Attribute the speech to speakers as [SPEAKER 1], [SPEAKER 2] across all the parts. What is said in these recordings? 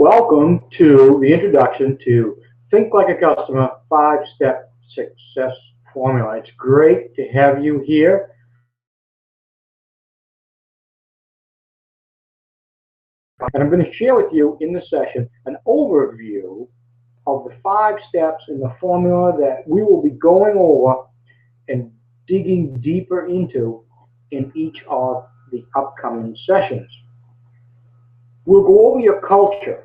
[SPEAKER 1] Welcome to the introduction to Think Like a Customer 5-Step Success Formula. It's great to have you here. And I'm going to share with you in this session an overview of the 5 steps in the formula that we will be going over and digging deeper into in each of the upcoming sessions. We'll go over your culture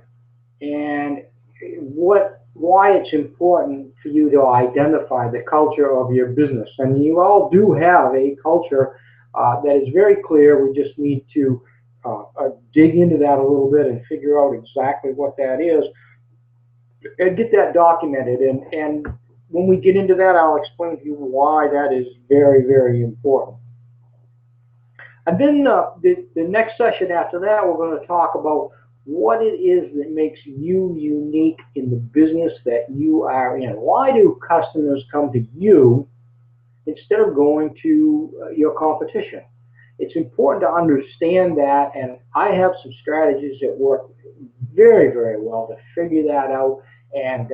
[SPEAKER 1] and why it's important for you to identify the culture of your business. And you all do have a culture that is very clear. We just need to dig into that a little bit and figure out exactly what that is and get that documented. And when we get into that, I'll explain to you why that is very, very important. And then the next session after that, we're going to talk about what it is that makes you unique in the business that you are in. Why do customers come to you instead of going to your competition? It's important to understand that, and I have some strategies that work very, very well to figure that out and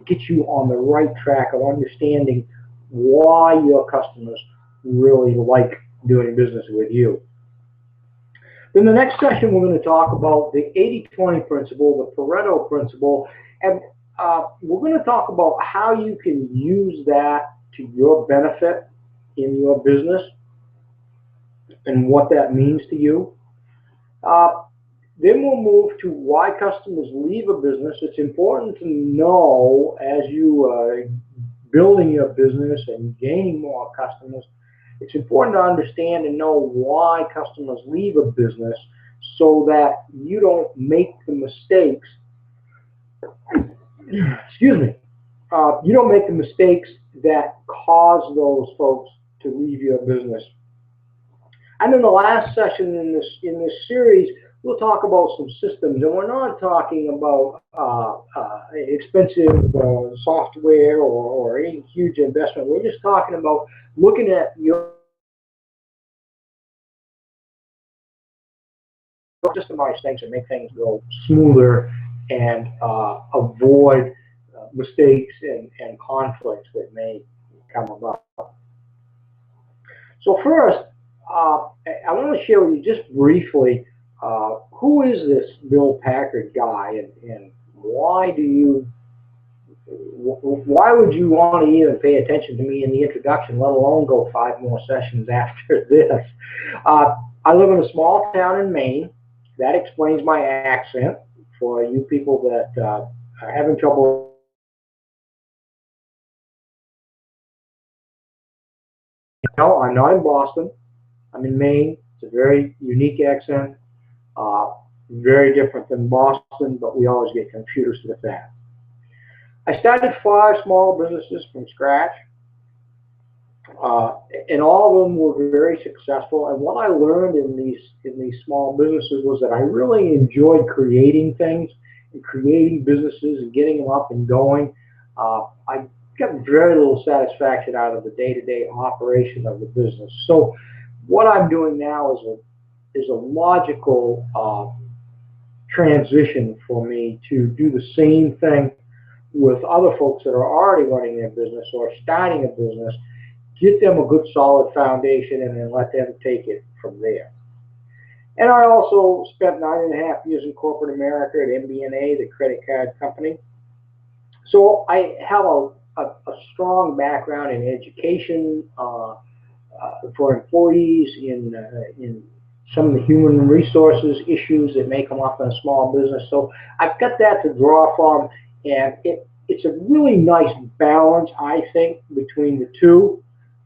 [SPEAKER 1] get you on the right track of understanding why your customers really like doing business with you. In the next session, we're going to talk about the 80-20 principle, the Pareto principle, and we're going to talk about how you can use that to your benefit in your business and what that means to you. Then we'll move to why customers leave a business. It's important to know as you are building your business and gaining more customers, it's important to understand and know why customers leave a business so that you don't make the mistakes, excuse me, you don't make the mistakes that cause those folks to leave your business. And then the last session in this series, we'll talk about some systems, and we're not talking about expensive software or any huge investment. We're just talking about looking at your systemized things and make things go smoother and avoid mistakes and conflicts that may come about. So first, I want to share with you just briefly who is this Bill Packard guy, and why would you want to even pay attention to me in the introduction, let alone go 5 more sessions after this? I live in a small town in Maine. That explains my accent for you people that are having trouble. No, I'm not in Boston. I'm in Maine. It's a very unique accent, very different than Boston, but we always get confused with that. I started 5 small businesses from scratch, and all of them were very successful. And what I learned in these small businesses was that I really enjoyed creating things and creating businesses and getting them up and going. I got very little satisfaction out of the day-to-day operation of the business. So what I'm doing now is a logical transition for me to do the same thing with other folks that are already running their business or starting a business, get them a good solid foundation, and then let them take it from there. And I also spent 9.5 years in corporate America at MBNA, the credit card company. So I have a strong background in education for employees, in some of the human resources issues that may come up in a small business. So I've got that to draw from, and it's a really nice balance, I think, between the two.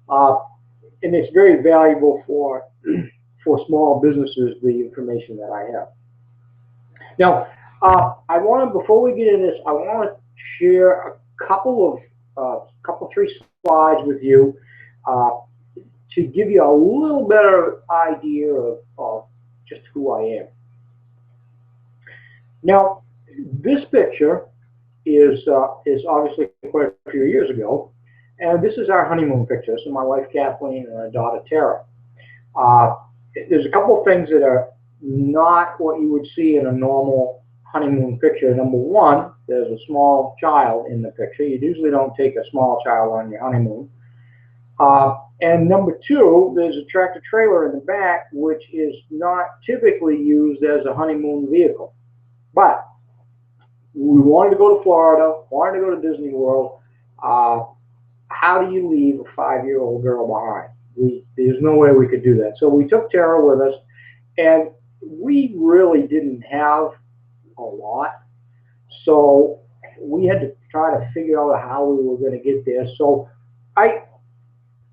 [SPEAKER 1] And it's very valuable for small businesses, the information that I have. Now, before we get into this, I want to share a couple 3 slides with you to give you a little better idea of just who I am. Now, this picture is obviously quite a few years ago, and this is our honeymoon picture. So my wife Kathleen and our daughter Tara. There's a couple of things that are not what you would see in a normal honeymoon picture. Number one, there's a small child in the picture. You usually don't take a small child on your honeymoon. And number two, there's a tractor trailer in the back, which is not typically used as a honeymoon vehicle. But we wanted to go to Florida, wanted to go to Disney World. How do you leave a 5-year-old girl behind? There's no way we could do that. So we took Tara with us, and we really didn't have a lot. So we had to try to figure out how we were going to get there. So I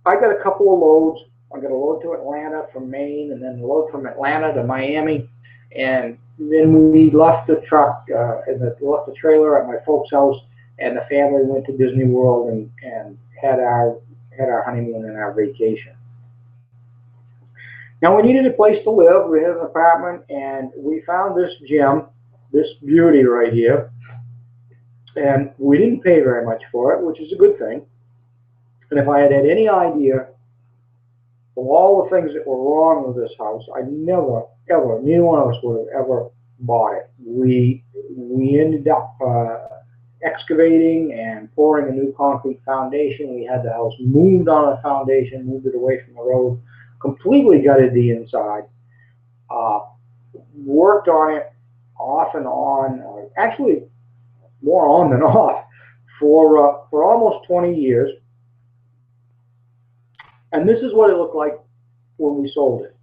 [SPEAKER 1] got a couple of loads. I got a load to Atlanta from Maine, and then a load from Atlanta to Miami. And then we left the truck and left the trailer at my folks' house, and the family went to Disney World and had our honeymoon and our vacation. Now we needed a place to live. We had an apartment, and we found this gem, this beauty right here, and we didn't pay very much for it, which is a good thing. And if I had had any idea of all the things that were wrong with this house, I never, ever, neither one of us would have ever bought it. We ended up excavating and pouring a new concrete foundation. We had the house moved on a foundation, moved it away from the road, completely gutted the inside, worked on it off and on, actually more on than off, for almost 20 years. And this is what it looked like when we sold it.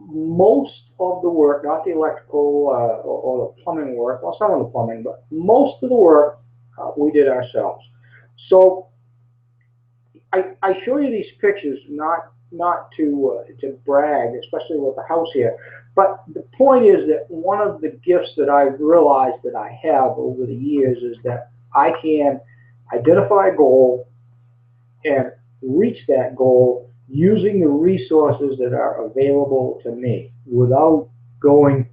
[SPEAKER 1] Most of the work, not the electrical or the plumbing work, well, some of the plumbing, but most of the work we did ourselves. So I show you these pictures not to brag, especially with the house here, but the point is that one of the gifts that I've realized that I have over the years is that I can identify a goal and reach that goal using the resources that are available to me without going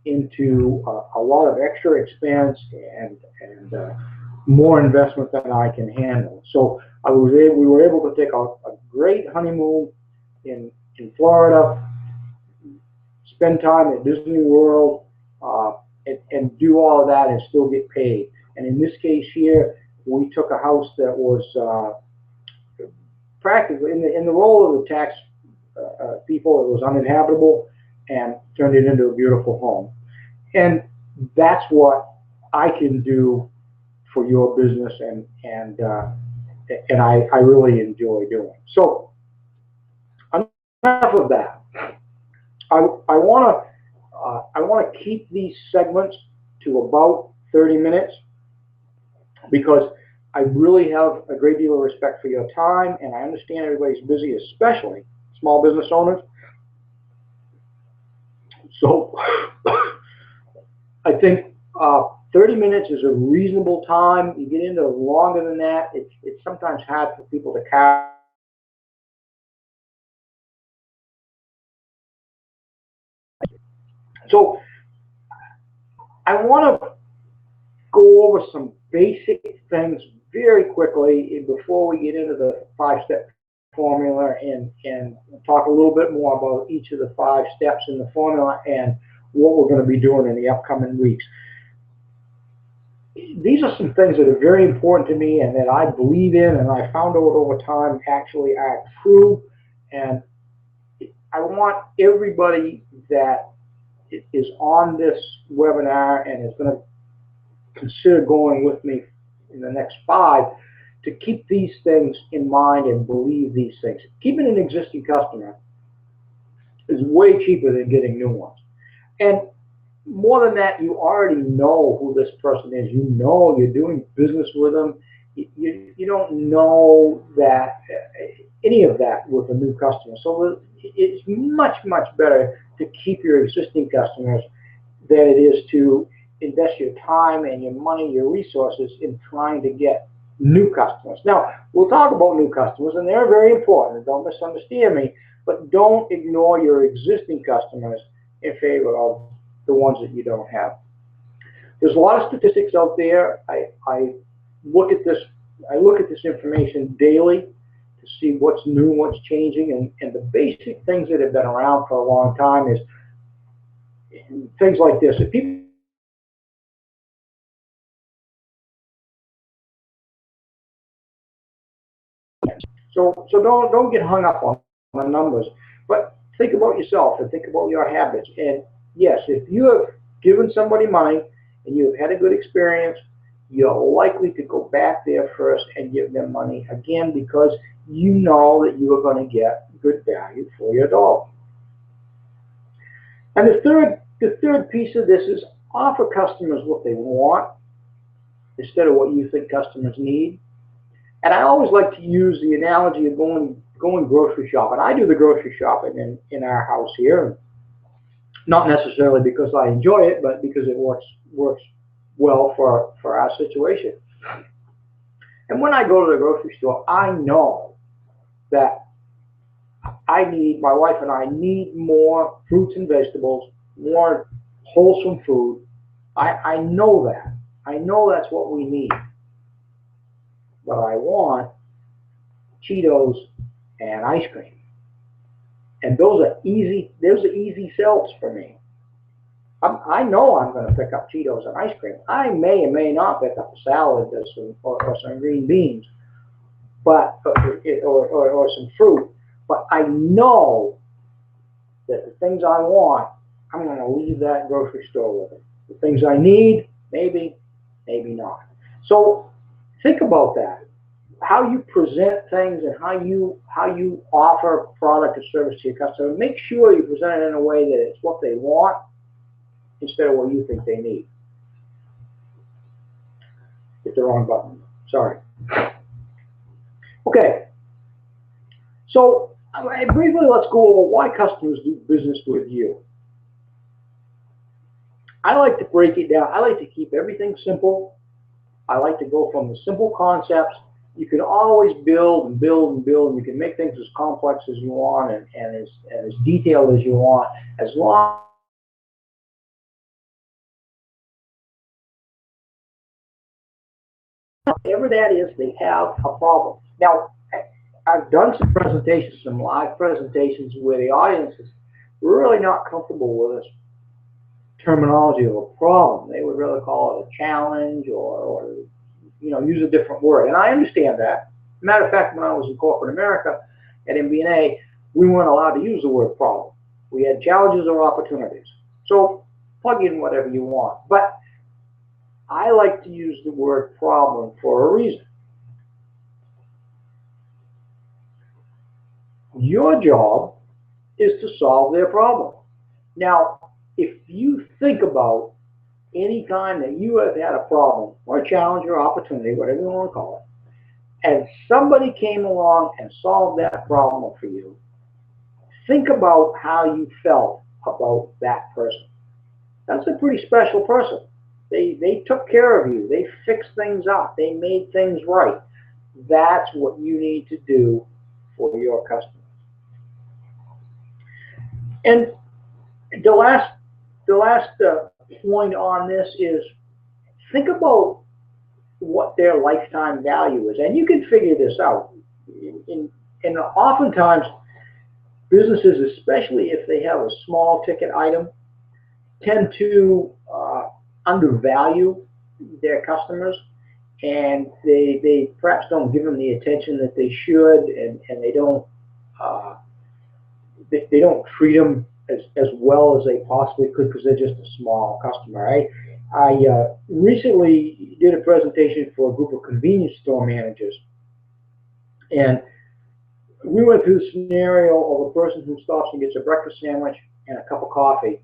[SPEAKER 1] into a lot of extra expense and more investment than I can handle. So we were able to take a great honeymoon in Florida, spend time at Disney World, and do all of that and still get paid. And in this case here, we took a house that was practically in the role of the tax people, it was uninhabitable, and turned it into a beautiful home. And that's what I can do for your business, and I really enjoy doing. So enough of that. I want to keep these segments to about 30 minutes because I really have a great deal of respect for your time, and I understand everybody's busy, especially small business owners. So I think 30 minutes is a reasonable time. You get into longer than that, it's sometimes hard for people to carry. So I want to go over some basic things very quickly before we get into the 5-step formula and talk a little bit more about each of the 5 steps in the formula and what we're going to be doing in the upcoming weeks. These are some things that are very important to me and that I believe in, and I found out over time actually are true. And I want everybody that is on this webinar and is going to consider going with me in the next 5 to keep these things in mind and believe these things. Keeping an existing customer is way cheaper than getting new ones. And more than that, you already know who this person is. You know you're doing business with them. You don't know that any of that with a new customer. So it's much, much better to keep your existing customers than it is to invest your time and your money, your resources in trying to get new customers. Now, we'll talk about new customers, and they're very important. Don't misunderstand me, but don't ignore your existing customers in favor of the ones that you don't have. There's a lot of statistics out there. I look at this information daily to see what's new, what's changing, and the basic things that have been around for a long time is things like this. If people So don't get hung up on the numbers, but think about yourself and think about your habits. And yes, if you have given somebody money and you've had a good experience, you're likely to go back there first and give them money again because you know that you are going to get good value for your dollar. And the third piece of this is offer customers what they want instead of what you think customers need. And I always like to use the analogy of going grocery shopping. I do the grocery shopping in our house here, not necessarily because I enjoy it, but because it works well for our situation. And when I go to the grocery store, I know that my wife and I need more fruits and vegetables, more wholesome food. I know that. I know that's what we need. But I want Cheetos and ice cream. And those are easy sells for me. I know I'm going to pick up Cheetos and ice cream. I may or may not pick up a salad or some green beans, but or some fruit. But I know that the things I want, I'm going to leave that grocery store with it. The things I need, maybe not. So think about that. How you present things and how you offer product or service to your customer. Make sure you present it in a way that it's what they want instead of what you think they need. Hit the wrong button. Sorry. Okay. So briefly, let's go over why customers do business with you. I like to break it down. I like to keep everything simple. I like to go from the simple concepts. You can always build and build and build, and you can make things as complex as you want and as detailed as you want, as long as whatever that is, they have a problem. Now, I've done some presentations, some live presentations where the audience is really not comfortable with this terminology of a problem. They would really call it a challenge or use a different word. And I understand that. Matter of fact, when I was in corporate America at MBNA, we weren't allowed to use the word problem. We had challenges or opportunities. So plug in whatever you want. But I like to use the word problem for a reason. Your job is to solve their problem. Now, if you think about any time that you have had a problem or a challenge or opportunity, whatever you want to call it, and somebody came along and solved that problem for you, think about how you felt about that person. That's a pretty special person. They took care of you. They fixed things up. They made things right. That's what you need to do for your customers. And the last point on this is think about what their lifetime value is, and you can figure this out. And oftentimes, businesses, especially if they have a small ticket item, tend to undervalue their customers, and they perhaps don't give them the attention that they should, and they don't treat them as well as they possibly could because they're just a small customer. I recently did a presentation for a group of convenience store managers, and we went through the scenario of a person who stops and gets a breakfast sandwich and a cup of coffee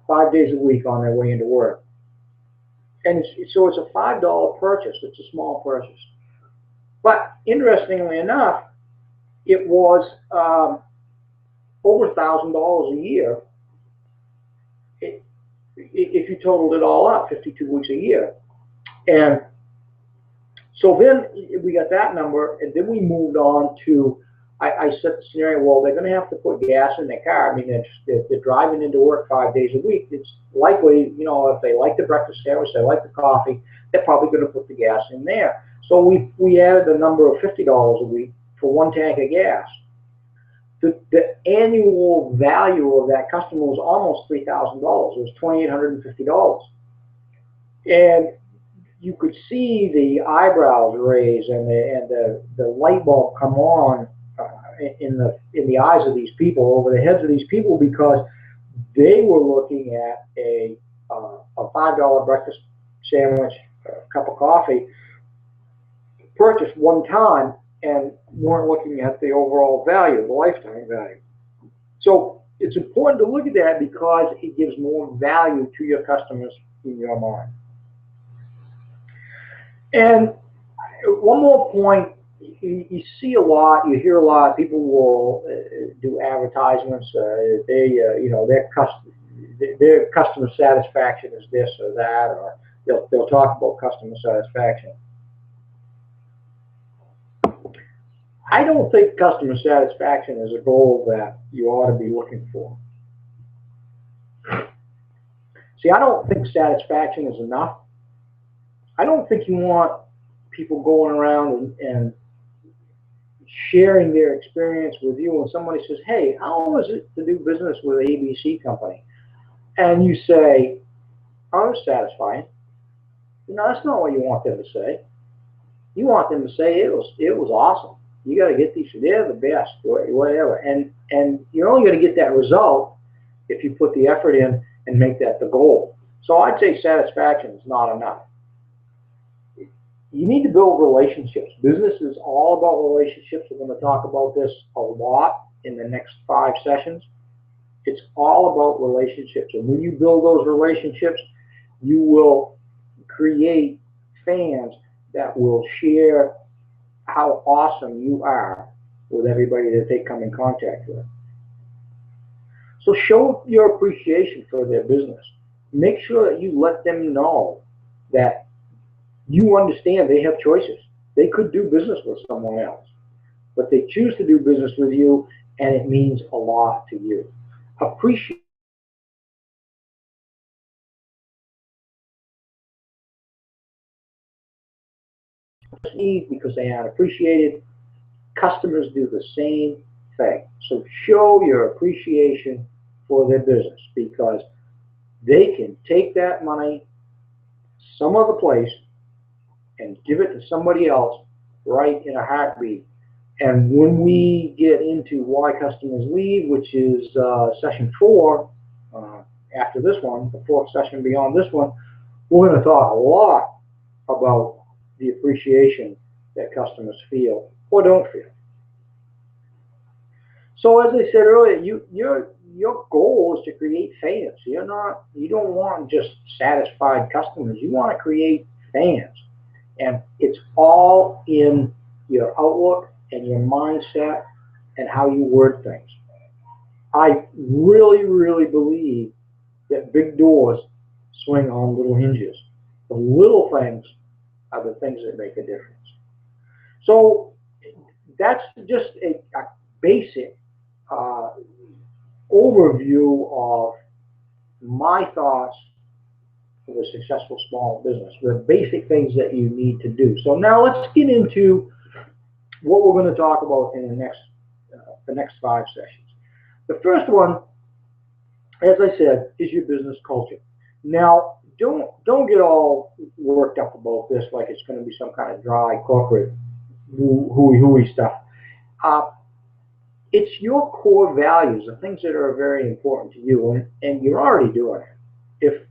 [SPEAKER 1] 5 days a week on their way into work. And so it's a $5 purchase. It's a small purchase. But interestingly enough, it was over $1,000 a year if you totaled it all up, 52 weeks a year. And so then we got that number, and then we moved on to, I set the scenario, well, they're going to have to put gas in their car. I mean, they're driving into work 5 days a week. It's likely, if they like the breakfast sandwich, they like the coffee, they're probably going to put the gas in there. So we added a number of $50 a week for one tank of gas. The annual value of that customer was almost $3,000. It was $2,850. And you could see the eyebrows raise and the light bulb come on in the eyes of these people, over the heads of these people, because they were looking at a $5 breakfast sandwich, a cup of coffee, purchased one time, and weren't looking at the overall value, the lifetime value. So it's important to look at that because it gives more value to your customers in your mind. And one more point, you see a lot, you hear a lot. People will do advertisements. Their customer satisfaction is this or that, or they'll talk about customer satisfaction. I don't think customer satisfaction is a goal that you ought to be looking for. See, I don't think satisfaction is enough. I don't think you want people going around and sharing their experience with you, and somebody says, hey, how was it to do business with ABC company? And you say, oh, it was satisfying. No, that's not what you want them to say. You want them to say it was awesome. You got to get these, they're the best, whatever. And you're only going to get that result if you put the effort in and make that the goal. So I'd say satisfaction is not enough. You need to build relationships. Business is all about relationships. We're going to talk about this a lot in the next 5 sessions. It's all about relationships. And when you build those relationships, you will create fans that will share how awesome you are with everybody that they come in contact with. So show your appreciation for their business. Make sure that you let them know that you understand they have choices. They could do business with someone else, but they choose to do business with you, and it means a lot to you. Appreciate because they aren't appreciated. Customers do the same thing. So show your appreciation for their business, because they can take that money some other place and give it to somebody else right in a heartbeat. And when we get into why customers leave, which is session 4, after this one, the 4th session beyond this one, we're going to talk a lot about the appreciation that customers feel or don't feel. So as I said earlier, your goal is to create fans. You don't want just satisfied customers. You want to create fans. And it's all in your outlook and your mindset and how you word things. I really, really believe that big doors swing on little hinges. The little things are the things that make a difference. So that's just a basic overview of my thoughts for a successful small business, the basic things that you need to do. So now let's get into what we're going to talk about in the next 5 sessions. The first one, as I said, is your business culture. Now, don't get all worked up about this like it's going to be some kind of dry corporate hooey stuff. It's your core values, the things that are very important to you, and you're already doing it.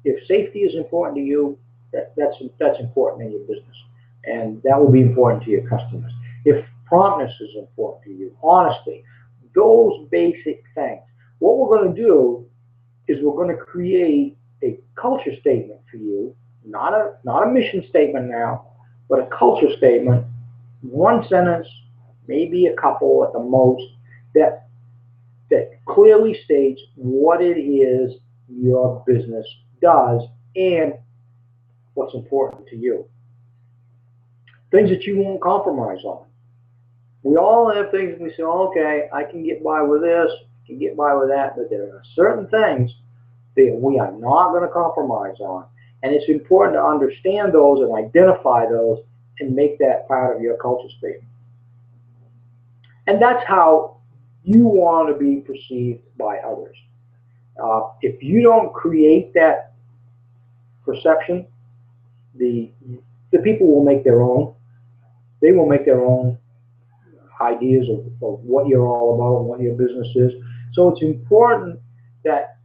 [SPEAKER 1] If safety is important to you, that's important in your business, and that will be important to your customers. If promptness is important to you, honesty, those basic things. What we're going to do is we're going to create a culture statement for you, not a mission statement now, but a culture statement, 1 sentence, maybe a couple at the most, that clearly states what it is your business does and what's important to you. Things that you won't compromise on. We all have things we say, okay, I can get by with this, I can get by with that, but there are certain things that we are not going to compromise on. And it's important to understand those and identify those and make that part of your culture statement. And that's how you want to be perceived by others. If you don't create that perception, the the people will make their own. They will make their own ideas of what you're all about and what your business is. So it's important that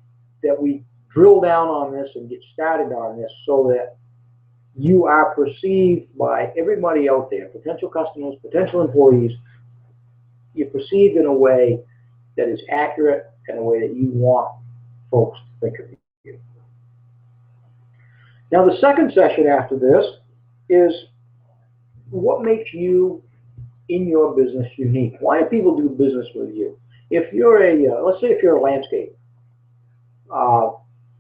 [SPEAKER 1] we drill down on this and get started on this so that you are perceived by everybody out there, potential customers, potential employees, you're perceived in a way that is accurate and a way that you want folks to think of you. Now the second session after this is what makes you in your business unique. Why do people do business with you? If you're let's say if you're a landscaper,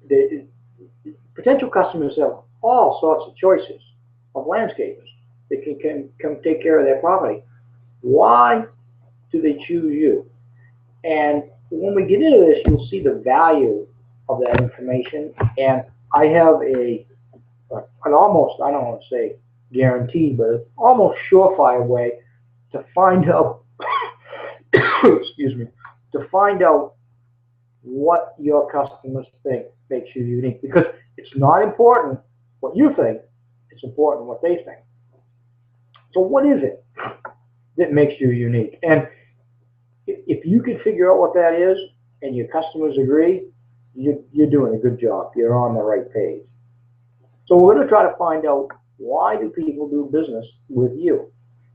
[SPEAKER 1] the potential customers have all sorts of choices of landscapers that can come take care of their property. Why do they choose you? And when we get into this, you'll see the value of that information. And I have an almost, I don't want to say guaranteed, but it's almost surefire way to find out, excuse me, to find out what your customers think makes you unique. Because it's not important what you think, it's important what they think. So what is it that makes you unique? And if you can figure out what that is and your customers agree, you're doing a good job. You're on the right page. So we're going to try to find out, why do people do business with you?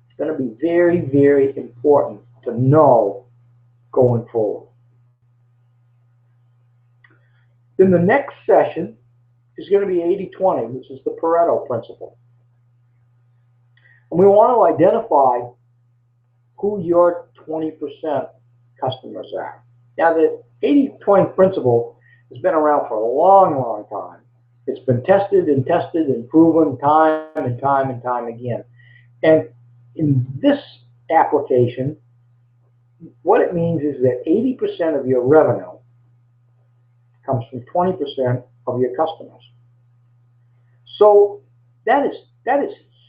[SPEAKER 1] It's going to be very, very important to know going forward. Then the next session is going to be 80-20, which is the Pareto principle. And we want to identify who your 20% customers are. Now, the 80-20 principle has been around for a long, long time. It's been tested and proven time and time again. And in this application, what it means is that 80% of your revenue comes from 20% of your customers. So that is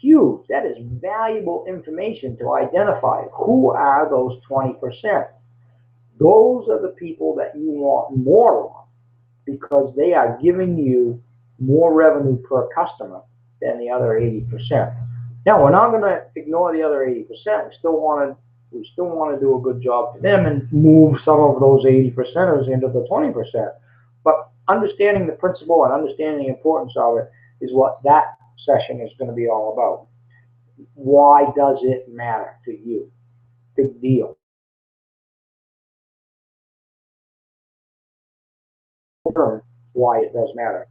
[SPEAKER 1] huge. That is valuable information to identify who are those 20%. Those are the people that you want more of because they are giving you more revenue per customer than the other 80%. Now, we're not going to ignore the other 80%. We still want to do a good job for them and move some of those 80%ers into the 20%. But understanding the principle and understanding the importance of it is what that session is going to be all about. Why does it matter to you? Big deal. Learn why it does matter.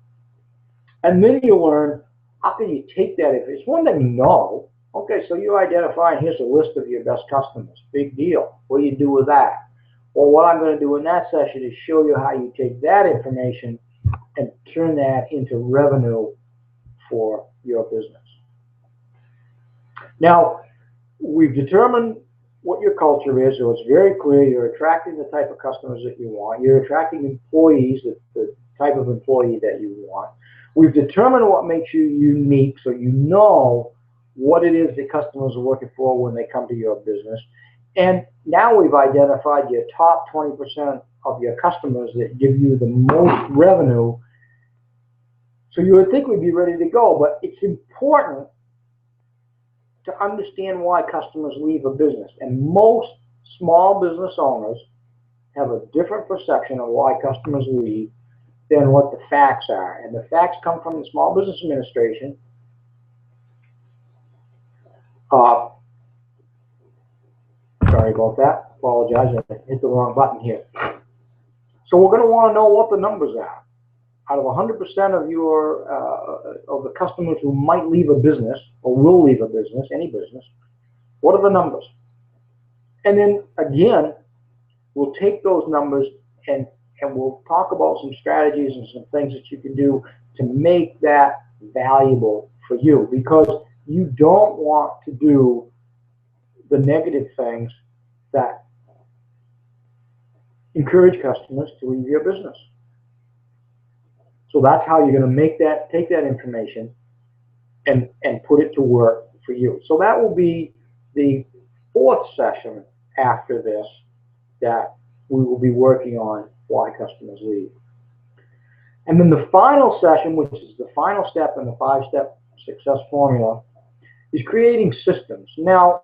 [SPEAKER 1] And then you learn, how can you take that? If it's one thing you know, okay, so you identify, and here's a list of your best customers. Big deal. What do you do with that? Well, what I'm going to do in that session is show you how you take that information and turn that into revenue for your business. Now, we've determined what your culture is, so it's very clear you're attracting the type of customers that you want. You're attracting employees, the type of employee that you want. We've determined what makes you unique, so you know what it is that customers are looking for when they come to your business. And now we've identified your top 20% of your customers that give you the most revenue. So you would think we'd be ready to go, but it's important to understand why customers leave a business. And most small business owners have a different perception of why customers leave than what the facts are. And the facts come from the Small Business Administration. Sorry about that. Apologize. I hit the wrong button here. So we're going to want to know what the numbers are. Out of 100% of your of the customers who might leave a business or will leave a business, any business, what are the numbers? And then again, we'll take those numbers and we'll talk about some strategies and some things that you can do to make that valuable for you, because you don't want to do the negative things that encourage customers to leave your business. So that's how you're going to make that, take that information and put it to work for you. So that will be the fourth session after this that we will be working on why customers leave. And then the final session, which is the final step in the 5-step success formula is creating systems. Now,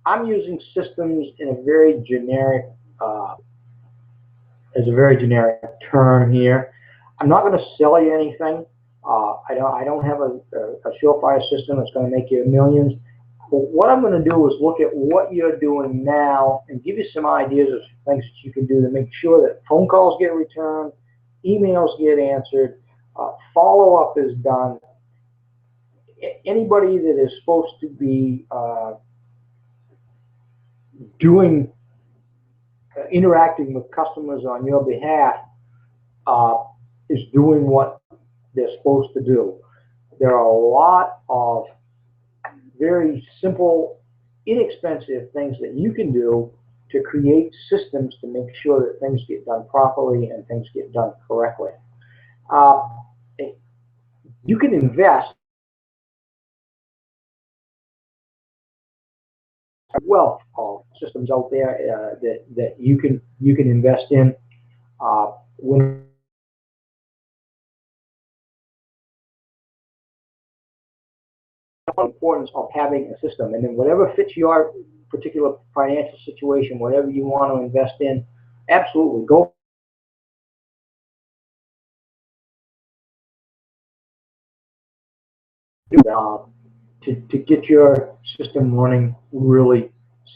[SPEAKER 1] I'm using systems in a very generic, as a very generic term here. I'm not going to sell you anything. I don't have a surefire system that's going to make you millions. But what I'm going to do is look at what you're doing now and give you some ideas of things that you can do to make sure that phone calls get returned, emails get answered, follow-up is done. Anybody that is supposed to be interacting with customers on your behalf is doing what they're supposed to do. There are a lot of very simple, inexpensive things that you can do to create systems to make sure that things get done properly and things get done correctly. You can invest wealth of systems out there that you can invest in. When the importance of having a system, and then whatever fits your particular financial situation, whatever you want to invest in, absolutely go. To get your system running really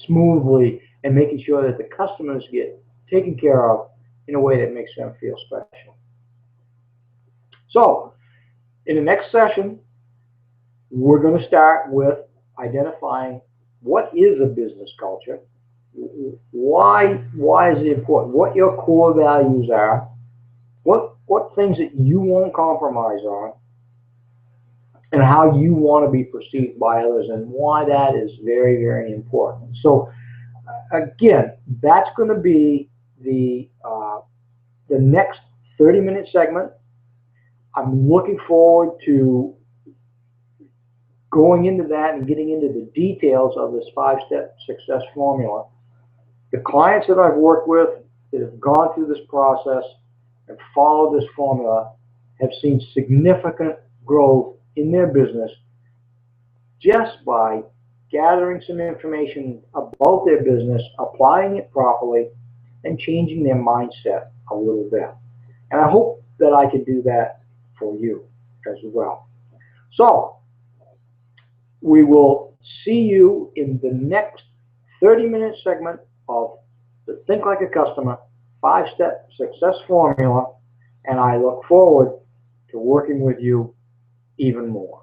[SPEAKER 1] smoothly and making sure that the customers get taken care of in a way that makes them feel special. So, in the next session, we're going to start with identifying what is a business culture, why is it important, what your core values are, what things that you won't compromise on, and how you want to be perceived by others, and why that is very, very important. So again, that's going to be the next 30-minute segment. I'm looking forward to going into that and getting into the details of this 5-step success formula. The clients that I've worked with that have gone through this process and followed this formula have seen significant growth in their business just by gathering some information about their business, applying it properly, and changing their mindset a little bit. And I hope that I can do that for you as well. So we will see you in the next 30-minute segment of the Think Like a Customer 5-step success formula, and I look forward to working with you even more.